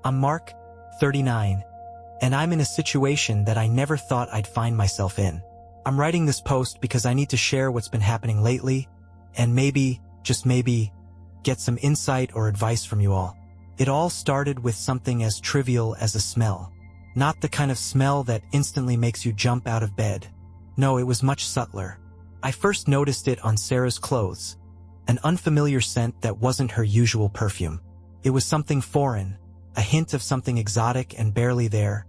I'm Mark, 39, and I'm in a situation that I never thought I'd find myself in. I'm writing this post because I need to share what's been happening lately, and maybe, just maybe, get some insight or advice from you all. It all started with something as trivial as a smell. Not the kind of smell that instantly makes you jump out of bed. No, it was much subtler. I first noticed it on Sarah's clothes, an unfamiliar scent that wasn't her usual perfume. It was something foreign, a hint of something exotic and barely there,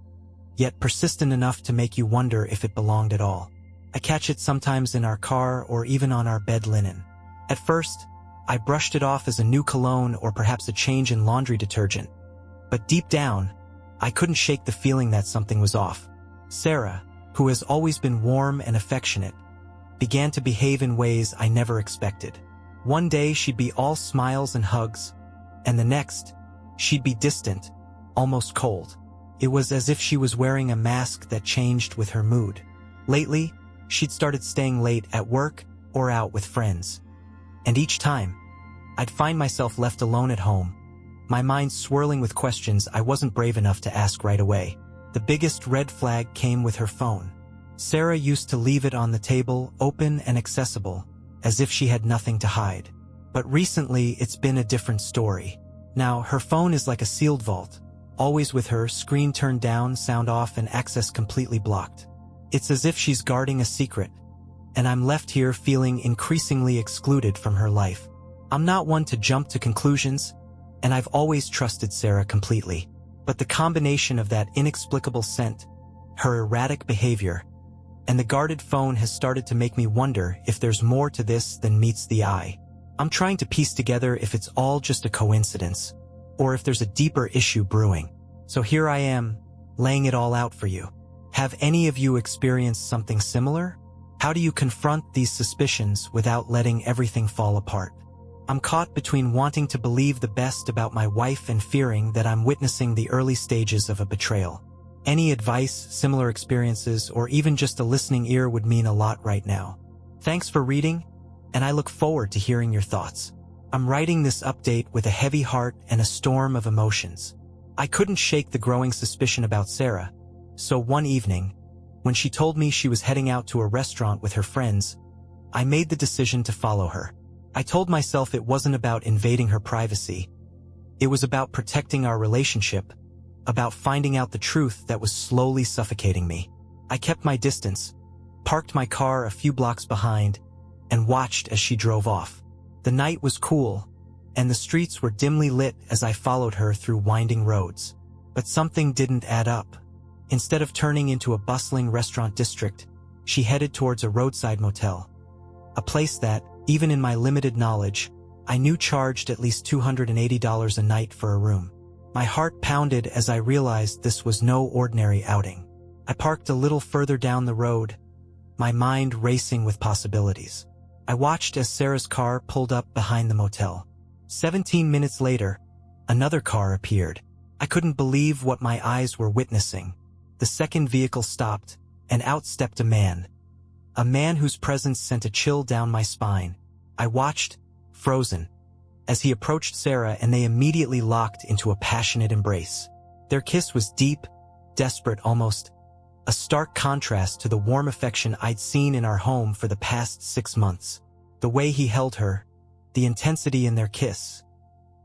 yet persistent enough to make you wonder if it belonged at all. I catch it sometimes in our car or even on our bed linen. At first, I brushed it off as a new cologne or perhaps a change in laundry detergent. But deep down, I couldn't shake the feeling that something was off. Sarah, who has always been warm and affectionate, began to behave in ways I never expected. One day she'd be all smiles and hugs, and the next, she'd be distant, almost cold. It was as if she was wearing a mask that changed with her mood. Lately, she'd started staying late at work or out with friends. And each time, I'd find myself left alone at home, my mind swirling with questions I wasn't brave enough to ask right away. The biggest red flag came with her phone. Sarah used to leave it on the table, open and accessible, as if she had nothing to hide. But recently, it's been a different story. Now, her phone is like a sealed vault, always with her, screen turned down, sound off, and access completely blocked. It's as if she's guarding a secret, and I'm left here feeling increasingly excluded from her life. I'm not one to jump to conclusions, and I've always trusted Sarah completely. But the combination of that inexplicable scent, her erratic behavior, and the guarded phone has started to make me wonder if there's more to this than meets the eye. I'm trying to piece together if it's all just a coincidence, or if there's a deeper issue brewing. So here I am, laying it all out for you. Have any of you experienced something similar? How do you confront these suspicions without letting everything fall apart? I'm caught between wanting to believe the best about my wife and fearing that I'm witnessing the early stages of a betrayal. Any advice, similar experiences, or even just a listening ear would mean a lot right now. Thanks for reading, and I look forward to hearing your thoughts. I'm writing this update with a heavy heart and a storm of emotions. I couldn't shake the growing suspicion about Sarah, so one evening, when she told me she was heading out to a restaurant with her friends, I made the decision to follow her. I told myself it wasn't about invading her privacy. It was about protecting our relationship, about finding out the truth that was slowly suffocating me. I kept my distance, parked my car a few blocks behind, and watched as she drove off. The night was cool, and the streets were dimly lit as I followed her through winding roads. But something didn't add up. Instead of turning into a bustling restaurant district, she headed towards a roadside motel. A place that, even in my limited knowledge, I knew charged at least $280 a night for a room. My heart pounded as I realized this was no ordinary outing. I parked a little further down the road, my mind racing with possibilities. I watched as Sarah's car pulled up behind the motel. 17 minutes later, another car appeared. I couldn't believe what my eyes were witnessing. The second vehicle stopped, and out stepped a man whose presence sent a chill down my spine. I watched, frozen, as he approached Sarah, and they immediately locked into a passionate embrace. Their kiss was deep, desperate almost, a stark contrast to the warm affection I'd seen in our home for the past 6 months. The way he held her, the intensity in their kiss.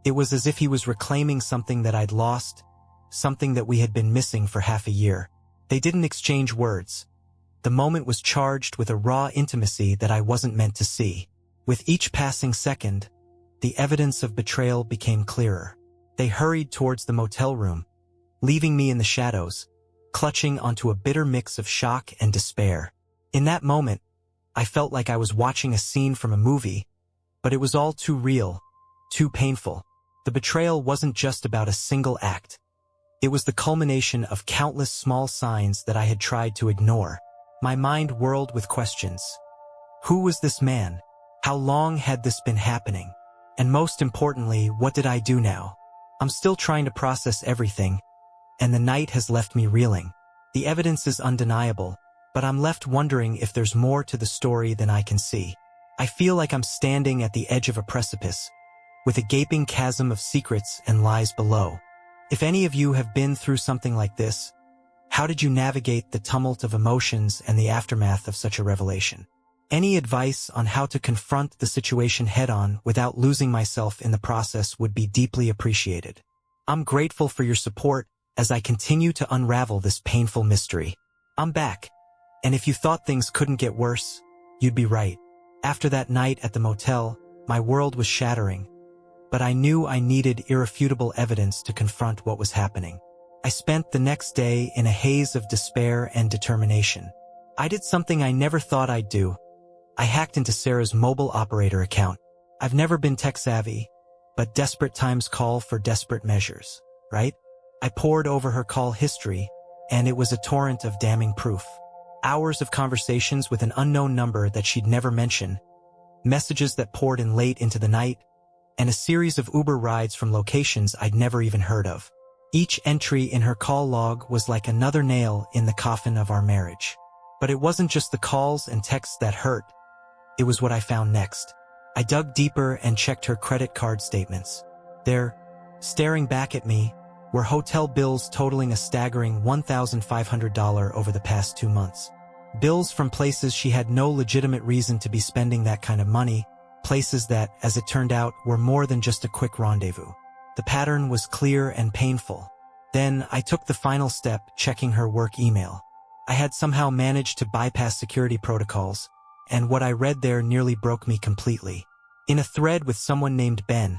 It was as if he was reclaiming something that I'd lost, something that we had been missing for half a year. They didn't exchange words. The moment was charged with a raw intimacy that I wasn't meant to see. With each passing second, the evidence of betrayal became clearer. They hurried towards the motel room, leaving me in the shadows, clutching onto a bitter mix of shock and despair. In that moment, I felt like I was watching a scene from a movie, but it was all too real, too painful. The betrayal wasn't just about a single act. It was the culmination of countless small signs that I had tried to ignore. My mind whirled with questions. Who was this man? How long had this been happening? And most importantly, what did I do now? I'm still trying to process everything, and the night has left me reeling. The evidence is undeniable, but I'm left wondering if there's more to the story than I can see. I feel like I'm standing at the edge of a precipice, with a gaping chasm of secrets and lies below. If any of you have been through something like this, how did you navigate the tumult of emotions and the aftermath of such a revelation? Any advice on how to confront the situation head-on without losing myself in the process would be deeply appreciated. I'm grateful for your support as I continue to unravel this painful mystery. I'm back, and if you thought things couldn't get worse, you'd be right. After that night at the motel, my world was shattering, but I knew I needed irrefutable evidence to confront what was happening. I spent the next day in a haze of despair and determination. I did something I never thought I'd do. I hacked into Sarah's mobile operator account. I've never been tech-savvy, but desperate times call for desperate measures, right? I pored over her call history, and it was a torrent of damning proof. Hours of conversations with an unknown number that she'd never mention, messages that poured in late into the night, and a series of Uber rides from locations I'd never even heard of. Each entry in her call log was like another nail in the coffin of our marriage. But it wasn't just the calls and texts that hurt. It was what I found next. I dug deeper and checked her credit card statements. There, staring back at me, were hotel bills totaling a staggering $1,500 over the past 2 months. Bills from places she had no legitimate reason to be spending that kind of money, places that, as it turned out, were more than just a quick rendezvous. The pattern was clear and painful. Then I took the final step, checking her work email. I had somehow managed to bypass security protocols, and what I read there nearly broke me completely. In a thread with someone named Ben,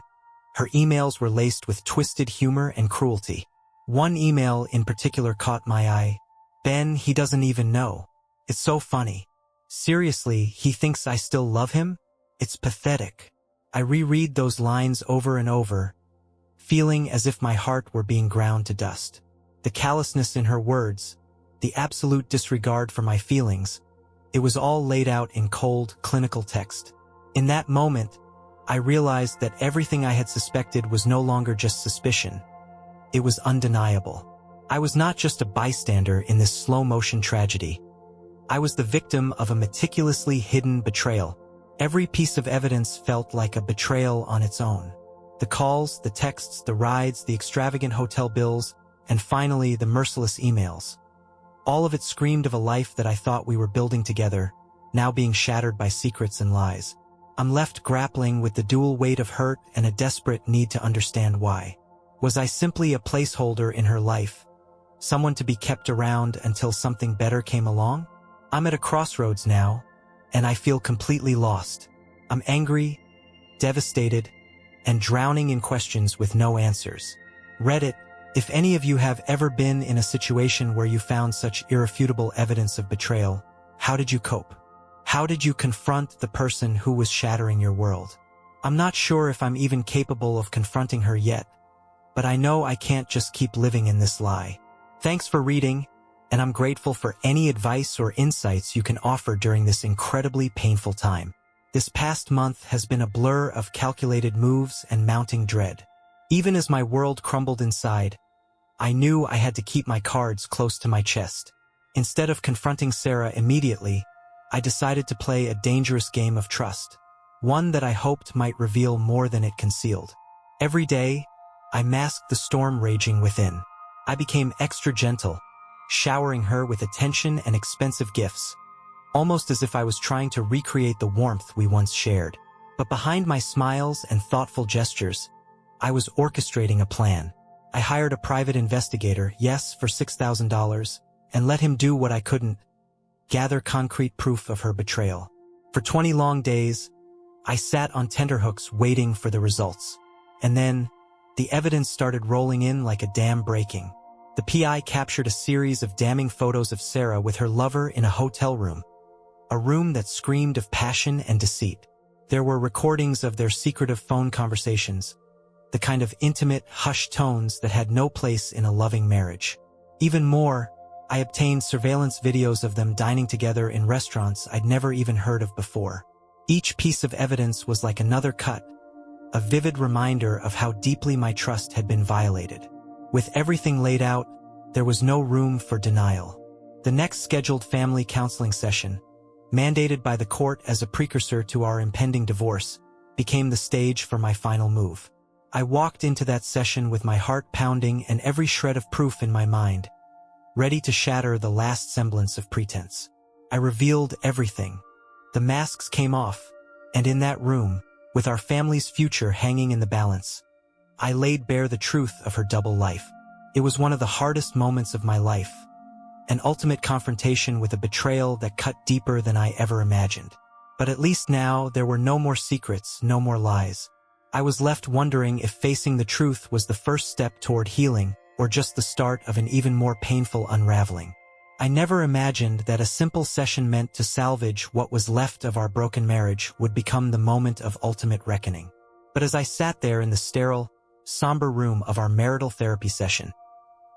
her emails were laced with twisted humor and cruelty. One email in particular caught my eye. Ben, he doesn't even know. It's so funny. Seriously, he thinks I still love him? It's pathetic. I reread those lines over and over, feeling as if my heart were being ground to dust. The callousness in her words, the absolute disregard for my feelings, it was all laid out in cold, clinical text. In that moment, I realized that everything I had suspected was no longer just suspicion. It was undeniable. I was not just a bystander in this slow-motion tragedy. I was the victim of a meticulously hidden betrayal. Every piece of evidence felt like a betrayal on its own. The calls, the texts, the rides, the extravagant hotel bills, and finally the merciless emails. All of it screamed of a life that I thought we were building together, now being shattered by secrets and lies. I'm left grappling with the dual weight of hurt and a desperate need to understand why. Was I simply a placeholder in her life, someone to be kept around until something better came along? I'm at a crossroads now, and I feel completely lost. I'm angry, devastated, and drowning in questions with no answers. Reddit, if any of you have ever been in a situation where you found such irrefutable evidence of betrayal, how did you cope? How did you confront the person who was shattering your world? I'm not sure if I'm even capable of confronting her yet, but I know I can't just keep living in this lie. Thanks for reading, and I'm grateful for any advice or insights you can offer during this incredibly painful time. This past month has been a blur of calculated moves and mounting dread. Even as my world crumbled inside, I knew I had to keep my cards close to my chest. Instead of confronting Sarah immediately, I decided to play a dangerous game of trust, one that I hoped might reveal more than it concealed. Every day, I masked the storm raging within. I became extra gentle, showering her with attention and expensive gifts, almost as if I was trying to recreate the warmth we once shared. But behind my smiles and thoughtful gestures, I was orchestrating a plan. I hired a private investigator, yes, for $6,000, and let him do what I couldn't: gather concrete proof of her betrayal. For 20 long days, I sat on tenterhooks waiting for the results. And then, the evidence started rolling in like a dam breaking. The PI captured a series of damning photos of Sarah with her lover in a hotel room, a room that screamed of passion and deceit. There were recordings of their secretive phone conversations, the kind of intimate, hushed tones that had no place in a loving marriage. Even more, I obtained surveillance videos of them dining together in restaurants I'd never even heard of before. Each piece of evidence was like another cut, a vivid reminder of how deeply my trust had been violated. With everything laid out, there was no room for denial. The next scheduled family counseling session, mandated by the court as a precursor to our impending divorce, became the stage for my final move. I walked into that session with my heart pounding and every shred of proof in my mind, ready to shatter the last semblance of pretense. I revealed everything. The masks came off, and in that room, with our family's future hanging in the balance, I laid bare the truth of her double life. It was one of the hardest moments of my life, an ultimate confrontation with a betrayal that cut deeper than I ever imagined. But at least now there were no more secrets, no more lies. I was left wondering if facing the truth was the first step toward healing, or just the start of an even more painful unraveling. I never imagined that a simple session meant to salvage what was left of our broken marriage would become the moment of ultimate reckoning. But as I sat there in the sterile, somber room of our marital therapy session,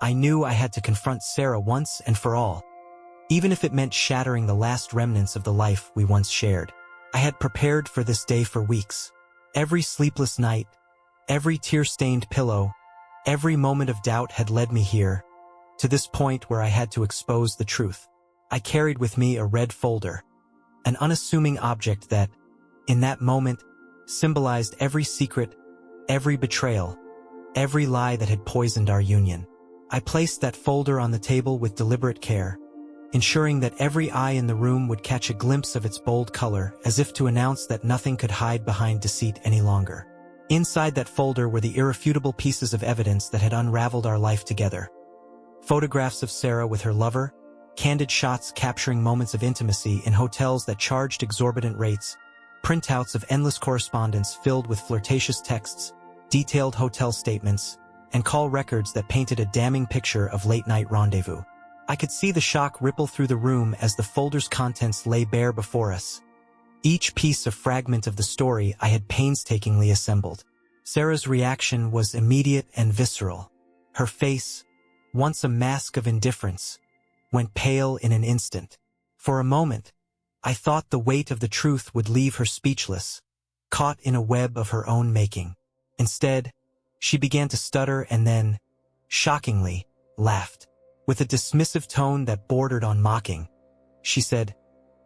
I knew I had to confront Sarah once and for all, even if it meant shattering the last remnants of the life we once shared. I had prepared for this day for weeks. Every sleepless night, every tear-stained pillow, every moment of doubt had led me here, to this point where I had to expose the truth. I carried with me a red folder, an unassuming object that, in that moment, symbolized every secret, every betrayal, every lie that had poisoned our union. I placed that folder on the table with deliberate care, ensuring that every eye in the room would catch a glimpse of its bold color, as if to announce that nothing could hide behind deceit any longer. Inside that folder were the irrefutable pieces of evidence that had unraveled our life together. Photographs of Sarah with her lover, candid shots capturing moments of intimacy in hotels that charged exorbitant rates, printouts of endless correspondence filled with flirtatious texts, detailed hotel statements, and call records that painted a damning picture of late-night rendezvous. I could see the shock ripple through the room as the folder's contents lay bare before us. Each piece a fragment of the story I had painstakingly assembled. Sarah's reaction was immediate and visceral. Her face, once a mask of indifference, went pale in an instant. For a moment, I thought the weight of the truth would leave her speechless, caught in a web of her own making. Instead, she began to stutter and then, shockingly, laughed. With a dismissive tone that bordered on mocking, she said,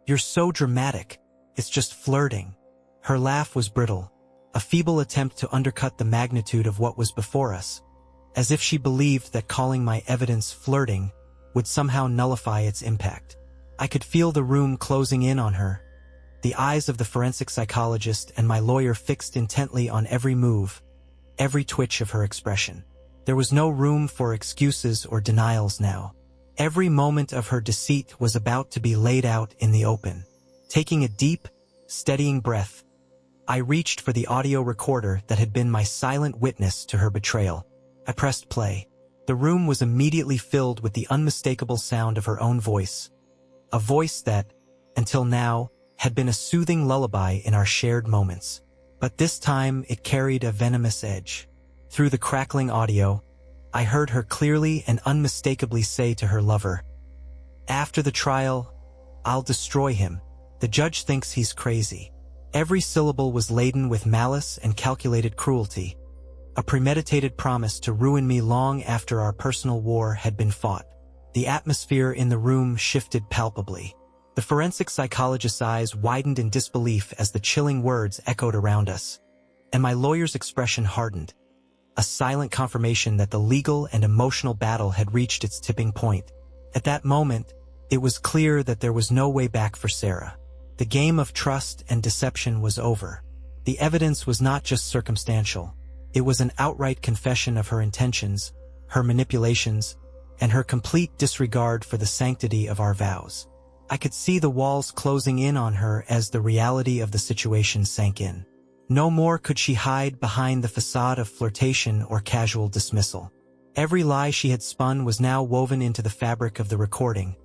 "You're so dramatic. It's just flirting." Her laugh was brittle, a feeble attempt to undercut the magnitude of what was before us, as if she believed that calling my evidence flirting would somehow nullify its impact. I could feel the room closing in on her, the eyes of the forensic psychologist and my lawyer fixed intently on every move, every twitch of her expression. There was no room for excuses or denials now. Every moment of her deceit was about to be laid out in the open. Taking a deep, steadying breath, I reached for the audio recorder that had been my silent witness to her betrayal. I pressed play. The room was immediately filled with the unmistakable sound of her own voice, a voice that, until now, had been a soothing lullaby in our shared moments. But this time it carried a venomous edge. Through the crackling audio, I heard her clearly and unmistakably say to her lover, "After the trial, I'll destroy him. The judge thinks he's crazy." Every syllable was laden with malice and calculated cruelty, a premeditated promise to ruin me long after our personal war had been fought. The atmosphere in the room shifted palpably. The forensic psychologist's eyes widened in disbelief as the chilling words echoed around us, and my lawyer's expression hardened, a silent confirmation that the legal and emotional battle had reached its tipping point. At that moment, it was clear that there was no way back for Sarah. The game of trust and deception was over. The evidence was not just circumstantial. It was an outright confession of her intentions, her manipulations, and her complete disregard for the sanctity of our vows. I could see the walls closing in on her as the reality of the situation sank in. No more could she hide behind the facade of flirtation or casual dismissal. Every lie she had spun was now woven into the fabric of the recording,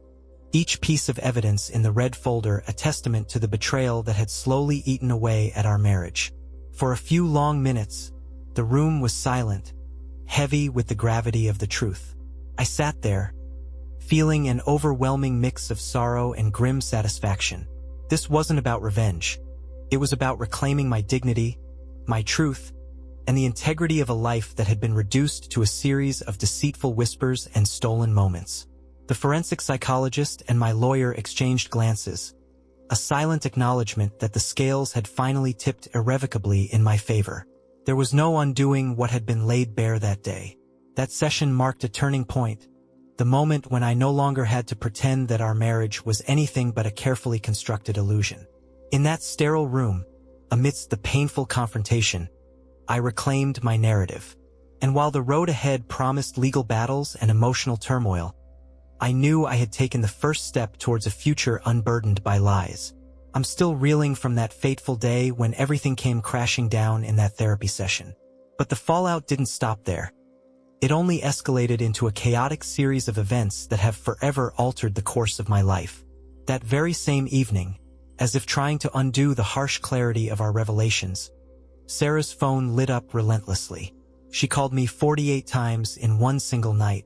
each piece of evidence in the red folder a testament to the betrayal that had slowly eaten away at our marriage. For a few long minutes, the room was silent, heavy with the gravity of the truth. I sat there, feeling an overwhelming mix of sorrow and grim satisfaction. This wasn't about revenge. It was about reclaiming my dignity, my truth, and the integrity of a life that had been reduced to a series of deceitful whispers and stolen moments. The forensic psychologist and my lawyer exchanged glances, a silent acknowledgement that the scales had finally tipped irrevocably in my favor. There was no undoing what had been laid bare that day. That session marked a turning point, the moment when I no longer had to pretend that our marriage was anything but a carefully constructed illusion. In that sterile room, amidst the painful confrontation, I reclaimed my narrative. And while the road ahead promised legal battles and emotional turmoil, I knew I had taken the first step towards a future unburdened by lies. I'm still reeling from that fateful day when everything came crashing down in that therapy session. But the fallout didn't stop there. It only escalated into a chaotic series of events that have forever altered the course of my life. That very same evening, as if trying to undo the harsh clarity of our revelations, Sarah's phone lit up relentlessly. She called me 48 times in one single night.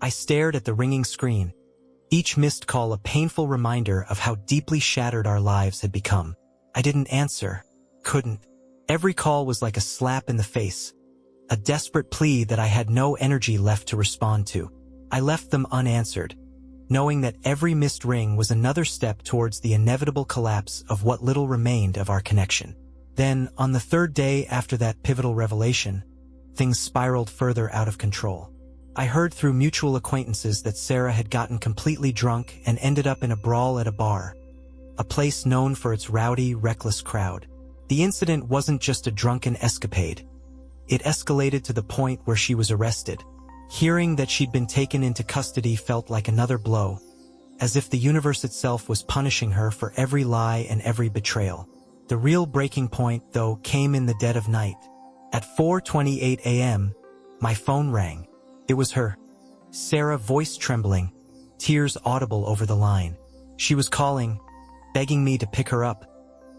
I stared at the ringing screen, each missed call a painful reminder of how deeply shattered our lives had become. I didn't answer, couldn't. Every call was like a slap in the face, a desperate plea that I had no energy left to respond to. I left them unanswered, knowing that every missed ring was another step towards the inevitable collapse of what little remained of our connection. Then, on the third day after that pivotal revelation, things spiraled further out of control. I heard through mutual acquaintances that Sarah had gotten completely drunk and ended up in a brawl at a bar, a place known for its rowdy, reckless crowd. The incident wasn't just a drunken escapade. It escalated to the point where she was arrested. Hearing that she'd been taken into custody felt like another blow, as if the universe itself was punishing her for every lie and every betrayal. The real breaking point, though, came in the dead of night. At 4:28 a.m., my phone rang. It was her. Sarah, voice trembling, tears audible over the line. She was calling, begging me to pick her up,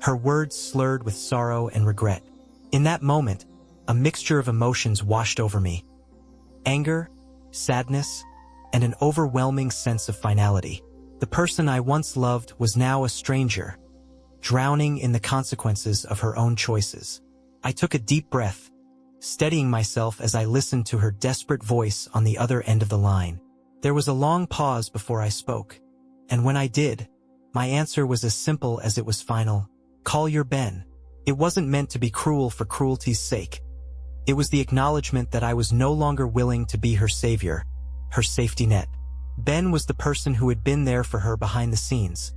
her words slurred with sorrow and regret. In that moment, a mixture of emotions washed over me. Anger, sadness, and an overwhelming sense of finality. The person I once loved was now a stranger, drowning in the consequences of her own choices. I took a deep breath, steadying myself as I listened to her desperate voice on the other end of the line. There was a long pause before I spoke, and when I did, my answer was as simple as it was final. Call your Ben. It wasn't meant to be cruel for cruelty's sake. It was the acknowledgement that I was no longer willing to be her savior, her safety net. Ben was the person who had been there for her behind the scenes,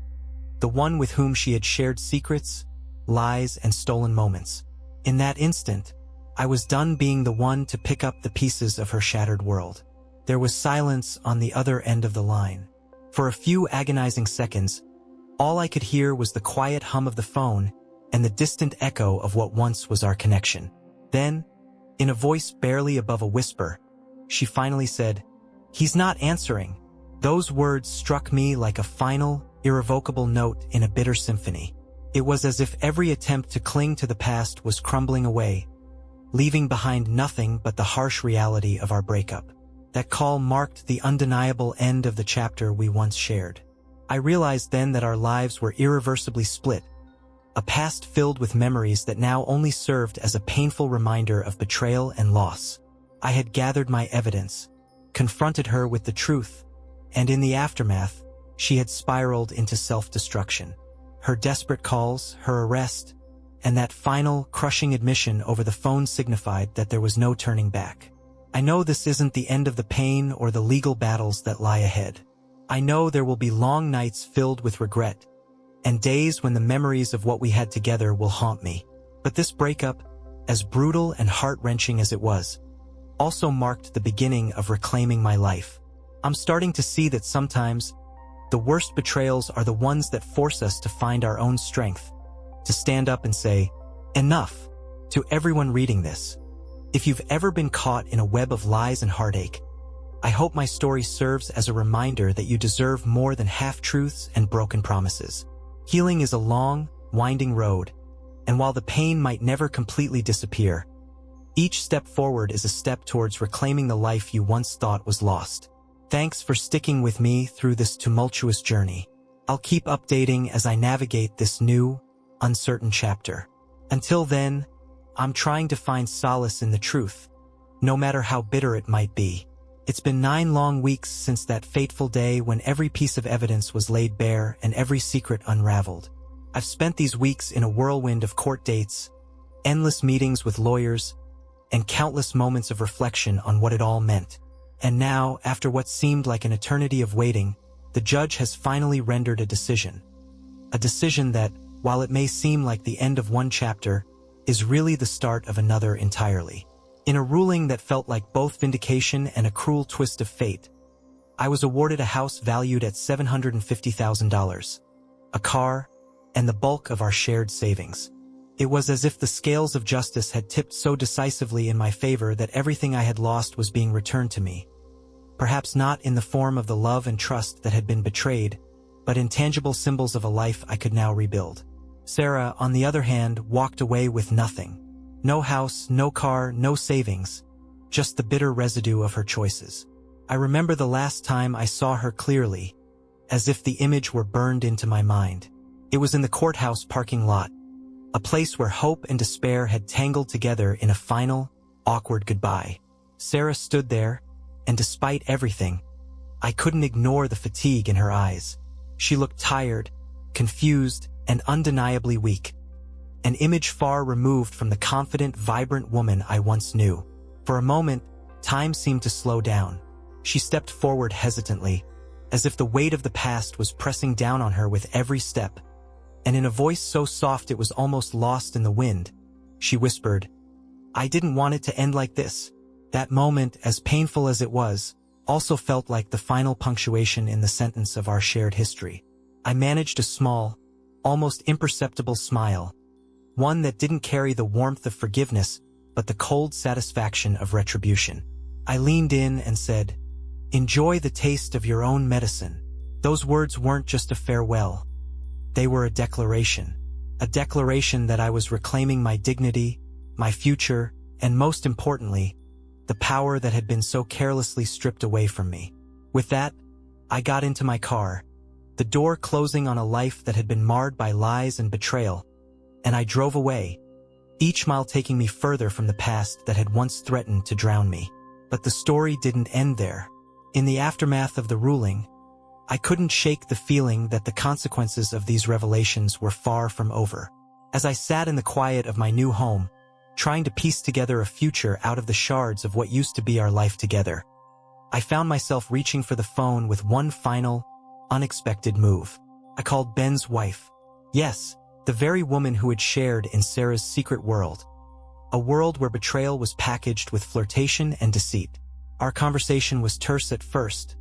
the one with whom she had shared secrets, lies, and stolen moments. In that instant, I was done being the one to pick up the pieces of her shattered world. There was silence on the other end of the line. For a few agonizing seconds, all I could hear was the quiet hum of the phone and the distant echo of what once was our connection. Then, in a voice barely above a whisper, she finally said, "He's not answering." Those words struck me like a final, irrevocable note in a bitter symphony. It was as if every attempt to cling to the past was crumbling away, leaving behind nothing but the harsh reality of our breakup. That call marked the undeniable end of the chapter we once shared. I realized then that our lives were irreversibly split, a past filled with memories that now only served as a painful reminder of betrayal and loss. I had gathered my evidence, confronted her with the truth, and in the aftermath, she had spiraled into self-destruction. Her desperate calls, her arrest, and that final, crushing admission over the phone signified that there was no turning back. I know this isn't the end of the pain or the legal battles that lie ahead. I know there will be long nights filled with regret, and days when the memories of what we had together will haunt me. But this breakup, as brutal and heart-wrenching as it was, also marked the beginning of reclaiming my life. I'm starting to see that sometimes, the worst betrayals are the ones that force us to find our own strength, to stand up and say, "Enough." To everyone reading this, if you've ever been caught in a web of lies and heartache, I hope my story serves as a reminder that you deserve more than half-truths and broken promises. Healing is a long, winding road, and while the pain might never completely disappear, each step forward is a step towards reclaiming the life you once thought was lost. Thanks for sticking with me through this tumultuous journey. I'll keep updating as I navigate this new, uncertain chapter. Until then, I'm trying to find solace in the truth, no matter how bitter it might be. It's been 9 long weeks since that fateful day when every piece of evidence was laid bare and every secret unraveled. I've spent these weeks in a whirlwind of court dates, endless meetings with lawyers, and countless moments of reflection on what it all meant. And now, after what seemed like an eternity of waiting, the judge has finally rendered a decision. A decision that, while it may seem like the end of one chapter, is really the start of another entirely. In a ruling that felt like both vindication and a cruel twist of fate, I was awarded a house valued at $750,000, a car, and the bulk of our shared savings. It was as if the scales of justice had tipped so decisively in my favor that everything I had lost was being returned to me. Perhaps not in the form of the love and trust that had been betrayed, but in tangible symbols of a life I could now rebuild. Sarah, on the other hand, walked away with nothing. No house, no car, no savings, just the bitter residue of her choices. I remember the last time I saw her clearly, as if the image were burned into my mind. It was in the courthouse parking lot, a place where hope and despair had tangled together in a final, awkward goodbye. Sarah stood there, and despite everything, I couldn't ignore the fatigue in her eyes. She looked tired, confused, and undeniably weak. An image far removed from the confident, vibrant woman I once knew. For a moment, time seemed to slow down. She stepped forward hesitantly, as if the weight of the past was pressing down on her with every step. And in a voice so soft it was almost lost in the wind, she whispered, "I didn't want it to end like this." That moment, as painful as it was, also felt like the final punctuation in the sentence of our shared history. I managed a small, almost imperceptible smile, one that didn't carry the warmth of forgiveness, but the cold satisfaction of retribution. I leaned in and said, "Enjoy the taste of your own medicine." Those words weren't just a farewell. They were a declaration that I was reclaiming my dignity, my future, and most importantly, the power that had been so carelessly stripped away from me. With that, I got into my car, the door closing on a life that had been marred by lies and betrayal, and I drove away, each mile taking me further from the past that had once threatened to drown me. But the story didn't end there. In the aftermath of the ruling, I couldn't shake the feeling that the consequences of these revelations were far from over. As I sat in the quiet of my new home, trying to piece together a future out of the shards of what used to be our life together, I found myself reaching for the phone with one final, unexpected move. I called Ben's wife. Yes, the very woman who had shared in Sarah's secret world. A world where betrayal was packaged with flirtation and deceit. Our conversation was terse at first,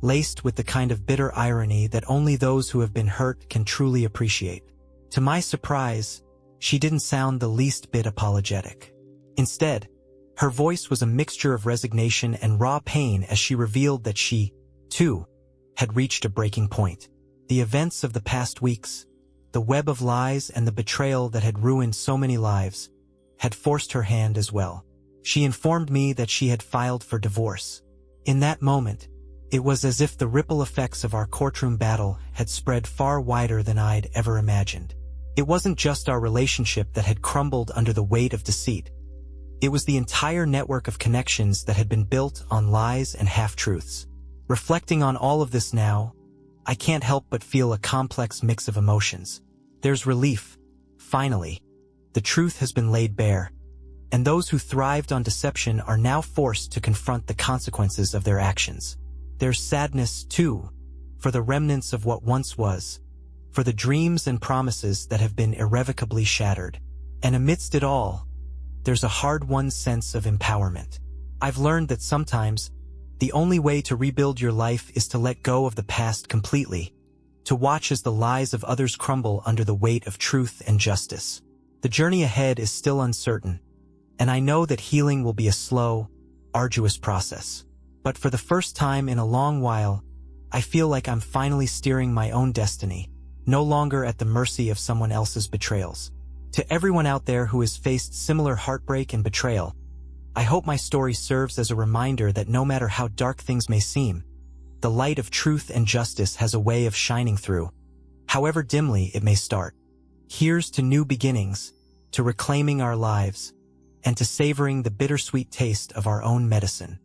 laced with the kind of bitter irony that only those who have been hurt can truly appreciate. To my surprise, she didn't sound the least bit apologetic. Instead, her voice was a mixture of resignation and raw pain as she revealed that she, too, had reached a breaking point. The events of the past weeks, the web of lies and the betrayal that had ruined so many lives, had forced her hand as well. She informed me that she had filed for divorce. In that moment, it was as if the ripple effects of our courtroom battle had spread far wider than I'd ever imagined. It wasn't just our relationship that had crumbled under the weight of deceit. It was the entire network of connections that had been built on lies and half-truths. Reflecting on all of this now, I can't help but feel a complex mix of emotions. There's relief. Finally, the truth has been laid bare, and those who thrived on deception are now forced to confront the consequences of their actions. There's sadness, too, for the remnants of what once was, for the dreams and promises that have been irrevocably shattered. And amidst it all, there's a hard-won sense of empowerment. I've learned that sometimes, the only way to rebuild your life is to let go of the past completely, to watch as the lies of others crumble under the weight of truth and justice. The journey ahead is still uncertain, and I know that healing will be a slow, arduous process. But for the first time in a long while, I feel like I'm finally steering my own destiny, no longer at the mercy of someone else's betrayals. To everyone out there who has faced similar heartbreak and betrayal, I hope my story serves as a reminder that no matter how dark things may seem, the light of truth and justice has a way of shining through, however dimly it may start. Here's to new beginnings, to reclaiming our lives, and to savoring the bittersweet taste of our own medicine.